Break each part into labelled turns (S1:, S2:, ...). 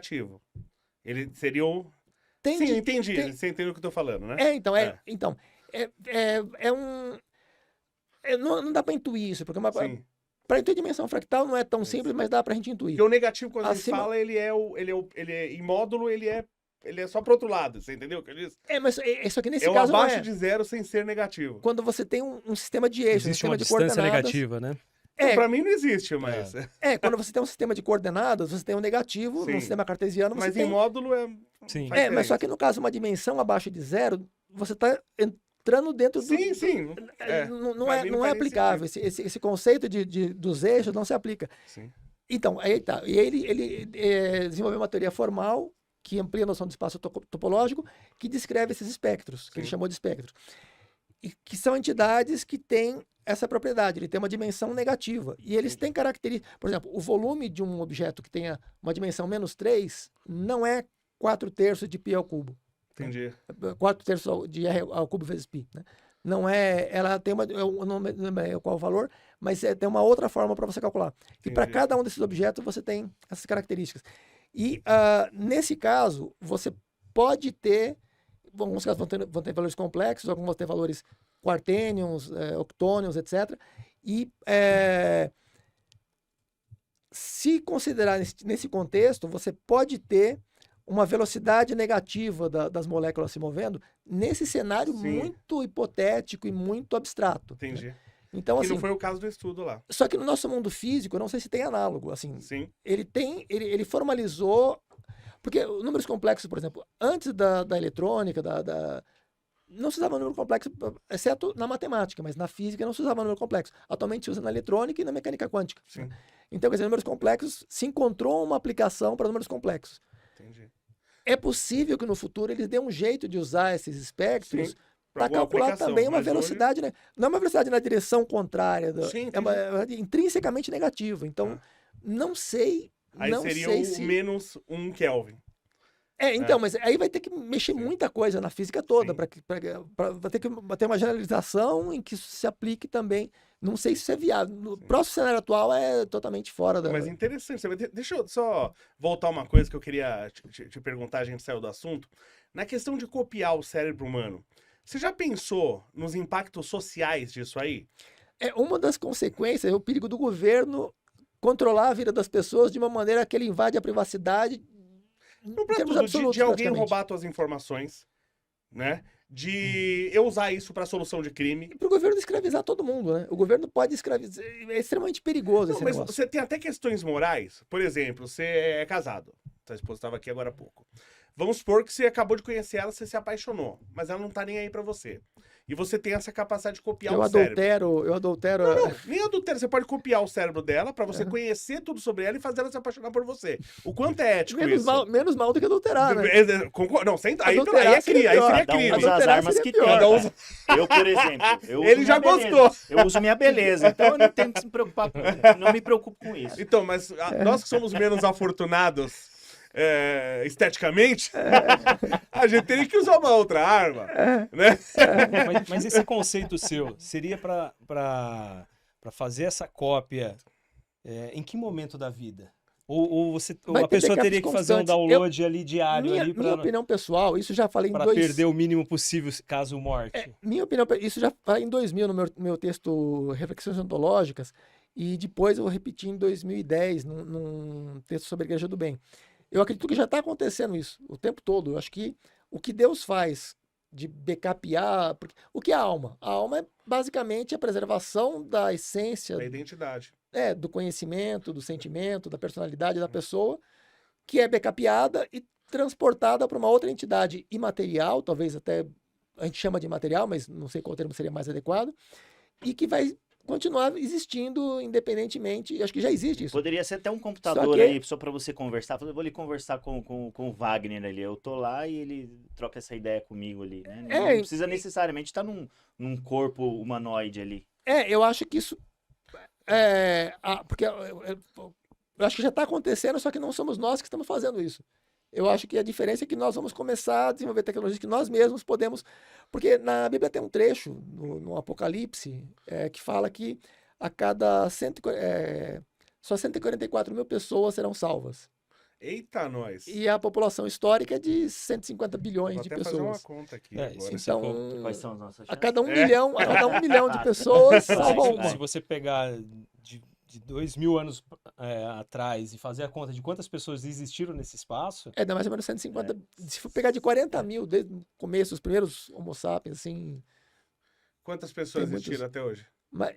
S1: negativo. Ele seria o...
S2: Tem,
S1: Sim, entendi. Você entendeu o que eu tô falando, né?
S2: Então, é um... não dá para intuir isso, porque
S1: Sim.
S2: para intuir dimensão fractal não é tão simples, mas dá para a gente intuir.
S1: Porque o negativo, quando a gente
S2: Acima-
S1: fala, ele é em módulo, ele é só pro outro lado, você entendeu o que eu disse?
S2: Mas isso aqui nesse
S1: É o
S2: caso não
S1: abaixo
S2: é.
S1: de zero sem ser negativo.
S2: Quando você tem um sistema de eixos, um
S3: Existe
S2: sistema
S3: uma
S2: de
S3: distância
S2: coordenadas...
S3: negativa, né?
S1: Pra mim não existe, mas...
S2: quando você tem um sistema de coordenadas, você tem um negativo,
S1: Sim.
S2: no sistema cartesiano você
S1: Mas
S2: tem...
S1: em módulo é...
S3: Sim.
S1: faz
S2: mas só
S1: diferença.
S2: que no caso, uma dimensão abaixo de zero, você está entrando dentro do...
S1: Sim.
S2: Não
S1: Pra mim
S2: é
S1: faz
S2: aplicável. Esse conceito dos eixos não se aplica.
S1: Sim.
S2: Então, aí tá. E ele desenvolveu uma teoria formal que amplia a noção de espaço topológico, que descreve esses espectros, que ele
S1: Sim.
S2: chamou de espectros. E que são entidades que têm essa propriedade, ele tem uma dimensão negativa. E eles têm características... Por exemplo, o volume de um objeto que tenha uma dimensão -3 não é 4/3 de π ao cubo.
S1: Entendi.
S2: 4/3 de r ao cubo vezes π. Né? Não é... Ela tem uma... Eu não lembro qual o valor, mas tem uma outra forma para você calcular. E para
S1: Entendi.
S2: cada um desses objetos você tem essas características. E nesse caso, você pode ter... Bom, alguns casos vão ter valores complexos, alguns vão ter valores quartênions, octônions, etc. E se considerar nesse contexto, você pode ter uma velocidade negativa das moléculas se movendo nesse cenário
S1: Sim.
S2: muito hipotético e muito abstrato.
S1: Entendi.
S2: Né? Então,
S1: Que
S2: assim,
S1: não foi o caso do estudo lá.
S2: só que no nosso mundo físico, eu não sei se tem análogo. Assim,
S1: Sim.
S2: ele formalizou... Porque números complexos, por exemplo, antes da eletrônica, não se usava número complexo, exceto na matemática, mas na física não se usava número complexo. Atualmente se usa na eletrônica e na mecânica quântica.
S1: Sim.
S2: Né? Então, quer dizer, números complexos, se encontrou uma aplicação para números complexos.
S1: Entendi.
S2: É possível que no futuro eles dêem um jeito de usar esses espectros
S1: Sim, pra
S2: para
S1: alguma
S2: calcular
S1: aplicação,
S2: também uma
S1: mas hoje-
S2: velocidade, né? Não é uma velocidade na direção contrária,
S1: Sim,
S2: é intrinsecamente negativa. Então, não sei...
S1: Aí
S2: não
S1: seria
S2: sei
S1: o
S2: se...
S1: menos 1 Kelvin.
S2: Então, mas aí vai ter que mexer
S1: Sim.
S2: muita coisa na física toda,
S1: Sim.
S2: vai ter que ter uma generalização em que isso se aplique também. Não sei se isso é viável. No próximo cenário atual é totalmente fora da...
S1: Mas interessante. Deixa eu só voltar uma coisa que eu queria te perguntar, a gente saiu do assunto. Na questão de copiar o cérebro humano, você já pensou nos impactos sociais disso aí?
S2: Uma das consequências é o perigo do governo controlar a vida das pessoas de uma maneira que ele invade a privacidade
S1: Não
S2: em
S1: pra
S2: termos
S1: tudo,
S2: absolutos,
S1: de alguém
S2: praticamente.
S1: roubar tuas informações, né? De eu usar isso pra solução de crime.
S2: Para o governo escravizar todo mundo, né? O governo pode escravizar. É extremamente perigoso
S1: Não,
S2: esse
S1: mas
S2: negócio.
S1: você tem até questões morais. Por exemplo, você é casado. Sua esposa estava aqui agora há pouco. Vamos supor que você acabou de conhecer ela, você se apaixonou, mas ela não tá nem aí pra você. E você tem essa capacidade de copiar o cérebro.
S2: Eu adultero.
S1: Não, nem adultério. Você pode copiar o cérebro dela pra você conhecer tudo sobre ela e fazer ela se apaixonar por você. O quanto é ético isso?
S2: Menos mal do que adulterar, né?
S1: Concordo. Não, aí
S2: Adulterar
S1: é crime. Aí
S2: seria
S1: seria
S2: pior.
S4: Cada um
S1: crime.
S4: usa as
S2: Adulterar
S4: armas
S2: seria
S4: que
S2: pior.
S4: tem.
S1: Cada um
S4: cara.
S1: usa-
S4: Eu, por exemplo, eu
S1: Ele
S4: uso
S1: já
S4: minha beleza.
S1: gostou.
S4: Eu uso minha beleza, então eu não tenho que se preocupar não me preocupo com isso.
S1: Então, mas nós que somos menos afortunados esteticamente, a gente teria que usar uma outra arma, né?
S3: Mas esse conceito seu seria para fazer essa cópia em que momento da vida? Ou
S2: Vai
S3: a
S2: ter
S3: pessoa
S2: backups
S3: teria que fazer um
S2: constantes.
S3: download ali diário ali
S2: Minha opinião pessoal, isso já falei em
S3: para
S2: dois...
S3: perder o mínimo possível caso morte?
S2: Minha opinião, isso já falei em 2000 no meu texto Reflexões Ontológicas, e depois eu repeti em 2010 num texto sobre a Igreja do Bem. Eu acredito que já está acontecendo isso o tempo todo. Eu acho que o que Deus faz de backupear... O que é a alma? A alma é basicamente a preservação da essência,
S1: Da identidade.
S2: do conhecimento, do sentimento, da personalidade da pessoa, que é backupeada e transportada para uma outra entidade imaterial, talvez até a gente chama de imaterial, mas não sei qual termo seria mais adequado, e que vai continuar existindo independentemente. Acho que já existe isso.
S4: Poderia ser até um
S2: Só
S4: computador
S2: que-
S4: aí, só para você conversar. Eu vou ali conversar com o Wagner ali. Eu tô lá e ele troca essa ideia comigo ali, né? Não precisa necessariamente estar num corpo humanoide ali.
S2: Eu acho que isso... porque eu acho que já está acontecendo, só que não somos nós que estamos fazendo isso. Eu acho que a diferença é que nós vamos começar a desenvolver tecnologias que nós mesmos podemos... Porque na Bíblia tem um trecho, no Apocalipse, que fala que a cada só 144 mil pessoas serão salvas.
S1: Eita, nós.
S2: E a população histórica é de 150 bilhões
S1: Vou
S2: de
S1: até fazer uma
S2: pessoas.
S1: conta aqui
S3: É,
S1: agora.
S3: isso
S2: Então,
S4: Quais são as nossas
S2: a
S4: chances?
S2: cada 1
S1: É.
S2: milhão, a cada 1 milhão de pessoas, salva
S3: Se
S2: uma.
S3: você pegar de 2000 anos atrás e fazer a conta de quantas pessoas existiram nesse espaço,
S2: Dá mais ou menos 150. Se for pegar de 40 mil, desde o começo, os primeiros Homo sapiens, assim.
S1: Quantas pessoas
S2: Tem muitos-
S1: existiram até hoje?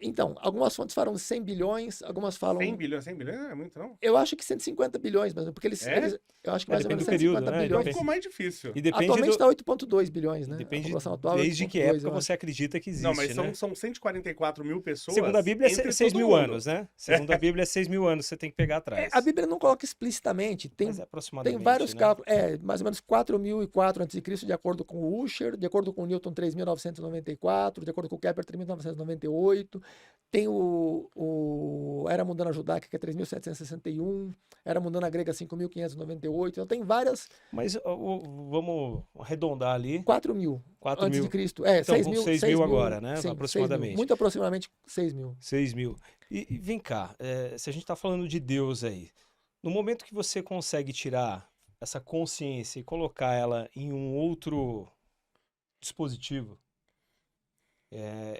S2: Então, algumas fontes falam 100 bilhões, algumas falam.
S1: 100 bilhões? 100 bilhões não é muito, não?
S2: Eu acho que 150 bilhões, mas porque
S1: É?
S2: eu acho que mais ou
S3: depende
S2: menos
S3: do período,
S2: 150
S3: né?
S1: Então
S2: bilhões.
S1: ficou mais difícil.
S3: e depende
S2: Atualmente
S3: do,
S2: está 8,2 bilhões, né? A
S3: depende
S2: população atual é
S3: desde que
S2: 8,2,
S3: época
S2: eu acho.
S3: você acredita que existe,
S1: Não, mas
S3: né?
S1: são 144 mil pessoas.
S3: Segundo a Bíblia, é
S1: entre
S3: 6
S1: todo
S3: mil
S1: mundo.
S3: anos, né? Segundo a Bíblia, é 6 mil anos, você tem que pegar atrás.
S2: A Bíblia não coloca explicitamente,
S3: Mas é aproximadamente,
S2: tem vários
S3: né?
S2: cálculos, mais ou menos 4004 a.C., de acordo com o Ussher, de acordo com o Newton, 3.994, de acordo com o Kepler, 3.998, tem o Era Mundana Judaica, que é 3.761, Era Mundana Grega, 5.598, então tem várias,
S3: Mas vamos arredondar ali,
S2: 4.000
S3: 4
S2: antes
S3: mil.
S2: de Cristo.
S3: Então,
S2: 6
S3: com
S2: mil,
S3: 6 mil agora, né?
S2: 6
S3: Aproximadamente.
S2: mil, muito aproximadamente 6 mil.
S3: 6 mil. E vem cá, se a gente está falando de Deus aí, no momento que você consegue tirar essa consciência e colocar ela em um outro dispositivo,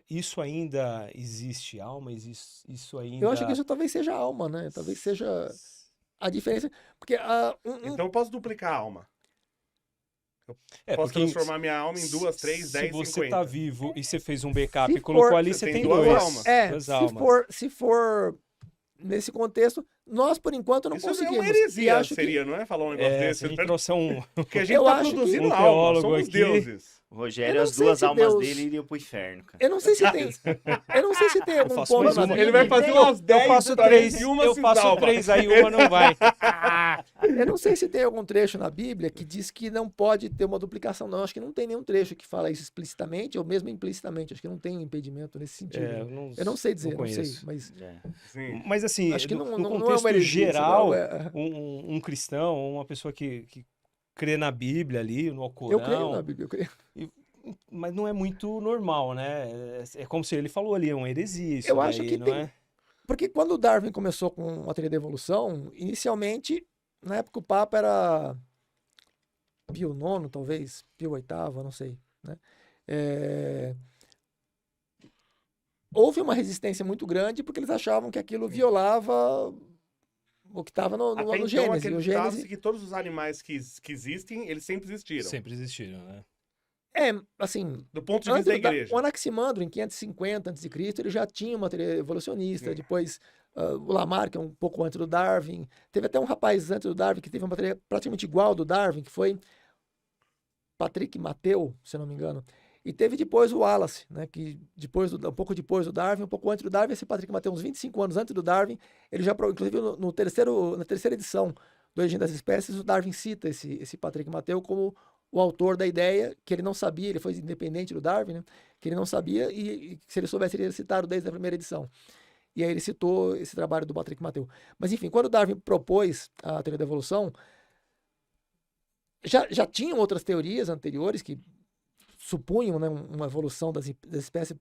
S3: isso ainda existe alma? Isso ainda...
S2: Eu acho que isso talvez seja a alma, né? Talvez seja a diferença. Porque
S1: Então eu posso duplicar a alma. Posso
S3: porque
S1: transformar minha alma em 2, 3, 10,
S3: se você
S1: 50.
S3: tá vivo e você fez um backup
S2: Se
S3: e colocou
S2: for-
S3: ali,
S1: Você
S3: você
S1: tem
S3: tem
S1: duas
S3: dois.
S1: almas.
S3: Duas
S2: se
S3: almas.
S2: se for nesse contexto, nós por enquanto não
S1: Isso
S2: conseguimos.
S1: é uma
S2: E
S1: heresia,
S2: acho que-
S1: seria, não é? Falar um negócio
S3: Se a
S1: desse.
S3: gente trouxer um...
S1: Porque a gente
S2: Eu
S1: tá
S2: acho que
S1: produzindo
S3: um
S1: alma,
S3: teólogo
S1: somos
S3: aqui-
S1: deuses.
S4: O Rogério,
S2: Eu não
S4: as
S2: sei
S4: duas
S2: se
S4: almas
S2: Deus-
S4: dele iriam pro inferno, cara.
S2: Eu não sei se tem. Eu não sei se tem algum
S3: faço
S2: ponto
S3: mais
S2: na
S3: uma.
S1: Ele
S2: Bíblia.
S1: vai fazer umas 10
S3: Eu faço
S1: pra
S3: três,
S1: e uma
S3: eu
S1: se
S3: faço
S1: salva.
S3: 3, aí uma não vai.
S2: Eu não sei se tem algum trecho na Bíblia que diz que não pode ter uma duplicação, não. Acho que não tem nenhum trecho que fala isso explicitamente ou mesmo implicitamente. Acho que não tem um impedimento nesse sentido. Eu não sei dizer, não sei.
S3: conheço.
S2: Mas
S4: É.
S1: Sim.
S3: Mas assim,
S2: acho que
S3: no
S2: não é uma
S3: contexto
S2: heresia,
S3: geral,
S2: senão
S3: um cristão, uma pessoa que crê na Bíblia ali, no
S2: eu
S3: Alcorão,
S2: creio na Bíblia. Eu creio.
S3: mas não é muito normal, né? É como se ele falou ali, é uma heresia isso
S2: Eu acho
S3: daí,
S2: que
S3: não
S2: tem-
S3: é?
S2: Porque quando o Darwin começou com a teoria da evolução, inicialmente, na época o Papa era Pio IX, talvez, Pio VIII, não sei, né? Houve uma resistência muito grande porque eles achavam que aquilo violava o que estava no
S1: Até então
S2: Gênesis. E o
S1: acreditava-se
S2: Gênesis
S1: que todos os animais que existem, eles sempre existiram.
S3: Sempre existiram, né?
S2: assim,
S1: Do ponto de vista da igreja.
S2: o Anaximandro, em 550 a.C., ele já tinha uma teoria evolucionista.
S1: Sim.
S2: Depois, o Lamarck, um pouco antes do Darwin. Teve até um rapaz antes do Darwin que teve uma teoria praticamente igual ao do Darwin, que foi Patrick Mattheu, se eu não me engano. E teve depois o Wallace, né, que um pouco depois do Darwin, um pouco antes do Darwin, esse Patrick Mattheu, uns 25 anos antes do Darwin, ele já, inclusive na terceira edição do Origem das Espécies, o Darwin cita esse Patrick Mattheu como o autor da ideia, que ele não sabia, ele foi independente do Darwin, né, que ele não sabia e se ele soubesse, ele teria citado desde a primeira edição. E aí ele citou esse trabalho do Patrick Mattheu. Mas enfim, quando o Darwin propôs a teoria da evolução, já tinham outras teorias anteriores que supunham, né, uma evolução das espécies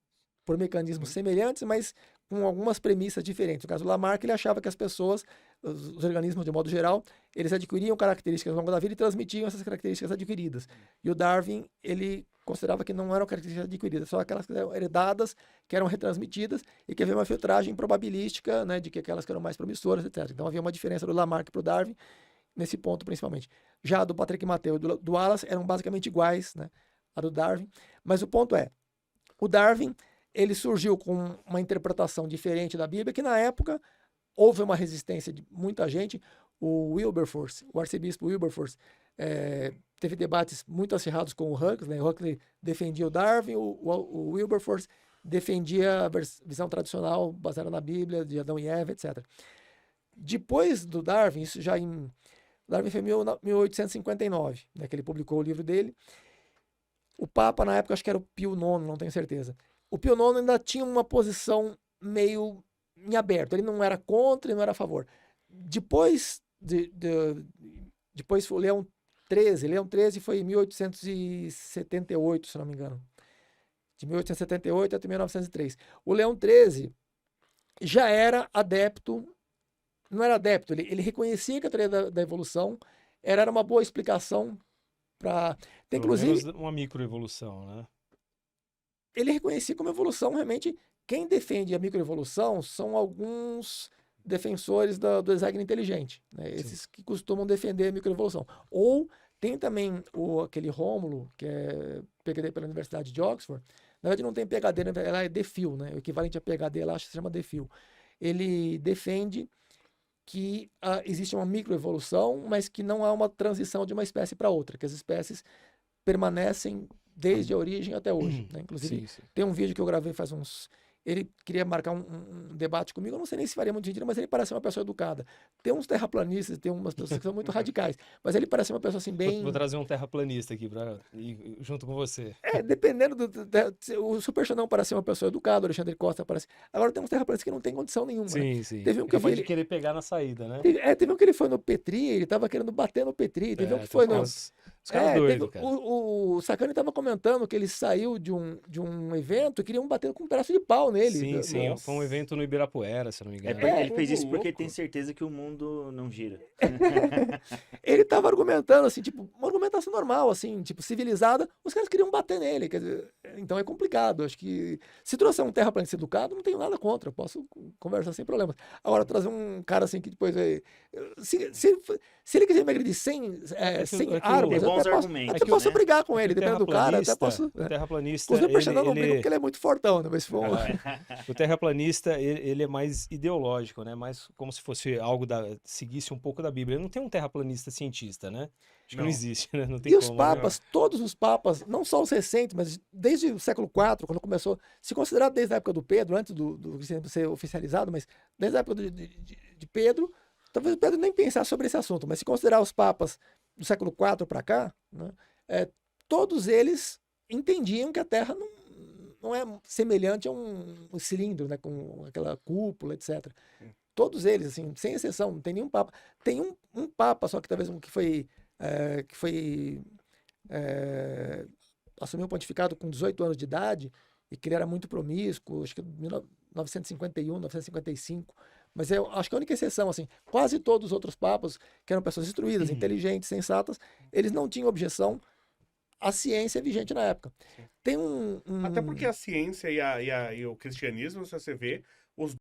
S2: por mecanismos semelhantes, mas com algumas premissas diferentes. No caso do Lamarck, ele achava que as pessoas, os organismos de modo geral, eles adquiriam características ao longo da vida e transmitiam essas características adquiridas. E o Darwin, ele considerava que não eram características adquiridas, só aquelas que eram herdadas, que eram retransmitidas e que havia uma filtragem probabilística, né, de que aquelas que eram mais promissoras, etc. Então havia uma diferença do Lamarck para o Darwin nesse ponto, principalmente. Já do Patrick Mattheu e do Wallace eram basicamente iguais, né, a do Darwin, mas o ponto é, o Darwin, ele surgiu com uma interpretação diferente da Bíblia, que na época houve uma resistência de muita gente. O Wilberforce, o arcebispo Wilberforce, teve debates muito acirrados com o Huxley. O Huxley defendia o Darwin, o Wilberforce defendia a visão tradicional baseada na Bíblia, de Adão e Eva, etc. Depois do Darwin, Darwin foi em 1859, né, que ele publicou o livro dele. O Papa, na época, acho que era o Pio IX, não tenho certeza. O Pio IX ainda tinha uma posição meio em aberto. Ele não era contra e não era a favor. Depois foi o Leão XIII. Leão XIII foi em 1878, se não me engano. De 1878 até 1903. O Leão XIII já era adepto não era adepto, ele reconhecia que a teoria da evolução era uma boa explicação para...
S3: Pelo
S2: Inclusive,
S3: menos uma microevolução, né?
S2: ele reconhecia como evolução, realmente, quem defende a microevolução são alguns defensores do design inteligente, né? Esses que costumam defender a microevolução. Ou tem também aquele Rômulo, que é PhD pela Universidade de Oxford. Na verdade, não tem PhD, ela é DPhil, né? O equivalente a PhD, ela acho que se chama DPhil. Ele defende que existe uma microevolução, mas que não há uma transição de uma espécie para outra, que as espécies permanecem desde a origem até hoje, né? Inclusive,
S3: Sim.
S2: tem um vídeo que eu gravei faz uns... Ele queria marcar um debate comigo, eu não sei nem se faria muito sentido, mas ele parece uma pessoa educada. Tem uns terraplanistas, tem umas pessoas que são muito radicais, mas ele parece uma pessoa assim bem...
S3: Vou trazer um terraplanista aqui junto com você.
S2: Dependendo o Super Xandão parece ser uma pessoa educada, o Alexandre Costa parece... Agora tem uns terraplanistas que não tem condição nenhuma, né?
S3: Sim.
S2: Teve um que
S3: Capaz
S2: vi
S3: de querer pegar na saída, né?
S2: teve um que ele foi no Petri, ele tava querendo bater no Petri, teve um que foi no...
S3: Os caras doidos,
S2: teve-
S3: cara.
S2: o Sacani estava comentando que ele saiu de um evento e queriam bater com um pedaço de pau nele.
S3: Sim.
S1: Nossa.
S3: Foi um evento no Ibirapuera, se eu não me engano.
S4: Ele fez isso porque
S1: louco.
S4: tem certeza que o mundo não gira.
S2: Ele estava argumentando, assim, tipo, uma argumentação normal, assim, tipo, civilizada, os caras queriam bater nele, quer dizer, então é complicado. Acho que se trouxer um terraplanista educado, não tenho nada contra, eu posso conversar sem problemas. Agora, trazer um cara assim que depois se ele quiser me agredir sem armas,
S4: Tem bons
S2: eu até
S4: argumentos,
S2: até posso
S4: né?
S2: brigar com ele, dependendo do cara, até posso...
S3: O terraplanista,
S2: Com o Super Xandão não
S3: ele-
S2: briga porque ele é muito fortão, né? Mas se for
S3: O terraplanista, ele é mais ideológico, né? Mais como se fosse algo seguisse um pouco da Bíblia. Ele não tem um terraplanista cientista, né? Acho que não
S1: Não.
S3: existe, né? Não tem
S2: E os
S3: como, né?
S2: papas, todos os papas, não só os recentes, mas desde o século IV, quando começou, se considerar desde a época do Pedro, antes do cristianismo ser oficializado, mas desde a época de Pedro, talvez o Pedro nem pensasse sobre esse assunto, mas se considerar os papas do século IV para cá, né, todos eles entendiam que a Terra não é semelhante a um cilindro, né, com aquela cúpula, etc. Todos eles, assim, sem exceção, não tem nenhum papa. Tem um papa, só que talvez um que foi assumiu o pontificado com 18 anos de idade e que ele era muito promíscuo, acho que 1951, 1955, mas eu acho que a única exceção, assim, quase todos os outros papas, que eram pessoas instruídas, inteligentes, sensatas, eles não tinham objeção à ciência vigente na época. Tem
S1: Até porque a ciência e o cristianismo, se você vê,